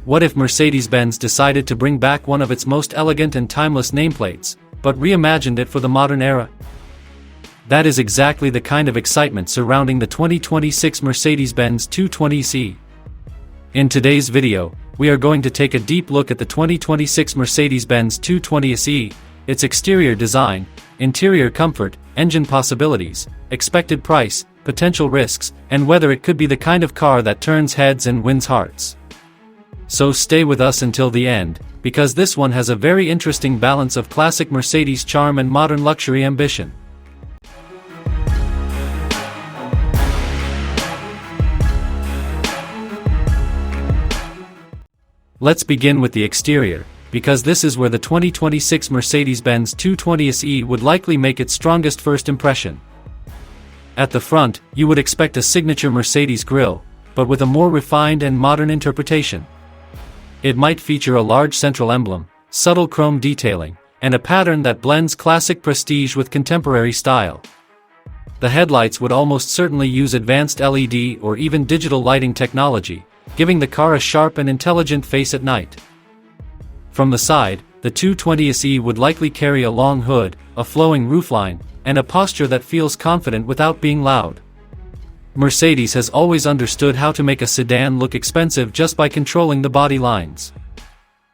What if Mercedes-Benz decided to bring back one of its most elegant and timeless nameplates, but reimagined it for the modern era? That is exactly the kind of excitement surrounding the 2026 Mercedes-Benz 220SE. In today's video, we are going to take a deep look at the 2026 Mercedes-Benz 220SE, its exterior design, interior comfort, engine possibilities, expected price, potential risks, and whether it could be the kind of car that turns heads and wins hearts. So stay with us until the end, because this one has a very interesting balance of classic Mercedes charm and modern luxury ambition. Let's begin with the exterior, because this is where the 2026 Mercedes-Benz 220SE would likely make its strongest first impression. At the front, you would expect a signature Mercedes grille, but with a more refined and modern interpretation. It might feature a large central emblem, subtle chrome detailing, and a pattern that blends classic prestige with contemporary style. The headlights would almost certainly use advanced LED or even digital lighting technology, giving the car a sharp and intelligent face at night. From the side, the 220SE would likely carry a long hood, a flowing roofline, and a posture that feels confident without being loud. Mercedes has always understood how to make a sedan look expensive just by controlling the body lines.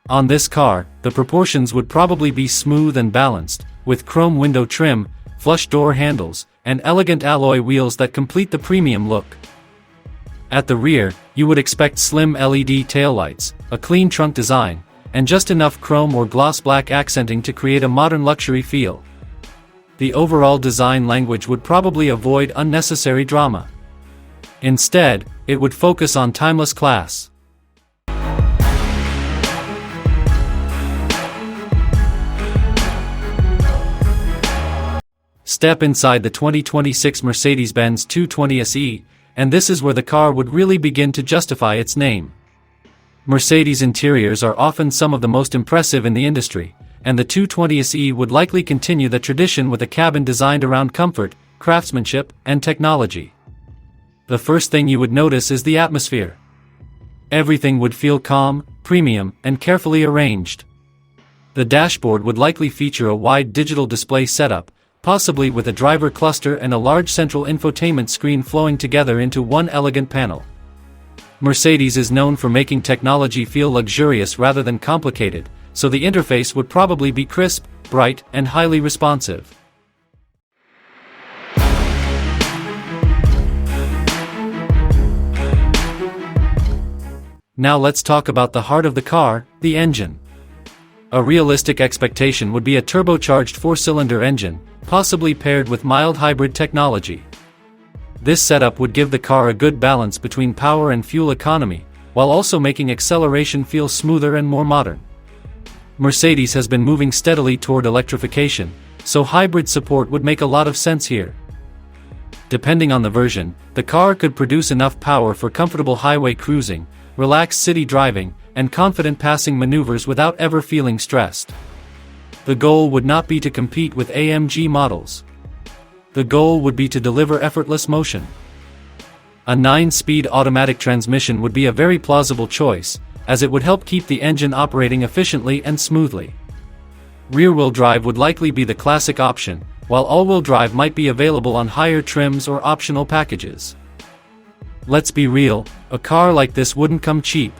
On this car, the proportions would probably be smooth and balanced, with chrome window trim, flush door handles, and elegant alloy wheels that complete the premium look. At the rear, you would expect slim LED taillights, a clean trunk design, and just enough chrome or gloss black accenting to create a modern luxury feel. The overall design language would probably avoid unnecessary drama. Instead, it would focus on timeless class. Step inside the 2026 Mercedes-Benz 220SE, and this is where the car would really begin to justify its name. Mercedes interiors are often some of the most impressive in the industry, and the 220SE would likely continue the tradition with a cabin designed around comfort, craftsmanship, and technology. The first thing you would notice is the atmosphere. Everything would feel calm, premium, and carefully arranged. The dashboard would likely feature a wide digital display setup, possibly with a driver cluster and a large central infotainment screen flowing together into one elegant panel. Mercedes is known for making technology feel luxurious rather than complicated, so the interface would probably be crisp, bright, and highly responsive. Now let's talk about the heart of the car, the engine. A realistic expectation would be a turbocharged four-cylinder engine, possibly paired with mild hybrid technology. This setup would give the car a good balance between power and fuel economy, while also making acceleration feel smoother and more modern. Mercedes has been moving steadily toward electrification, so hybrid support would make a lot of sense here. Depending on the version, the car could produce enough power for comfortable highway cruising, relaxed city driving, and confident passing maneuvers without ever feeling stressed. The goal would not be to compete with AMG models. The goal would be to deliver effortless motion. A 9-speed automatic transmission would be a very plausible choice, as it would help keep the engine operating efficiently and smoothly. Rear-wheel drive would likely be the classic option, while all-wheel drive might be available on higher trims or optional packages. Let's be real, a car like this wouldn't come cheap.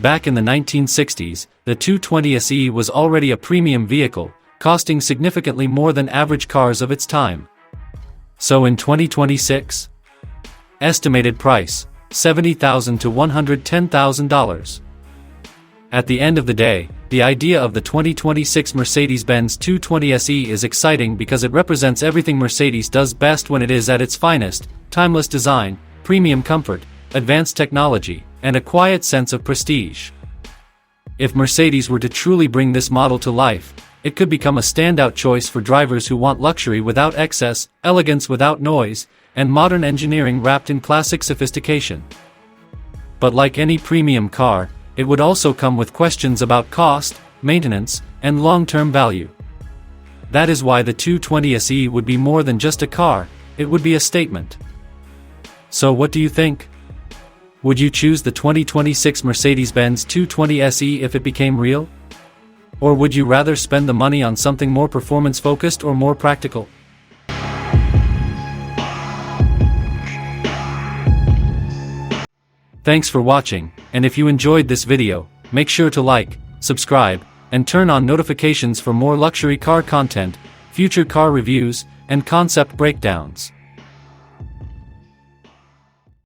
Back in the 1960s, the 220SE was already a premium vehicle, costing significantly more than average cars of its time. So in 2026? Estimated price, $70,000 to $110,000. At the end of the day, the idea of the 2026 Mercedes-Benz 220SE is exciting because it represents everything Mercedes does best when it is at its finest: timeless design, premium comfort, advanced technology, and a quiet sense of prestige. If Mercedes were to truly bring this model to life, it could become a standout choice for drivers who want luxury without excess, elegance without noise, and modern engineering wrapped in classic sophistication. But like any premium car, it would also come with questions about cost, maintenance, and long-term value. That is why the 220SE would be more than just a car, it would be a statement. So what do you think? Would you choose the 2026 Mercedes-Benz 220SE if it became real? Or would you rather spend the money on something more performance-focused or more practical? Thanks for watching, and if you enjoyed this video, make sure to like, subscribe, and turn on notifications for more luxury car content, future car reviews, and concept breakdowns.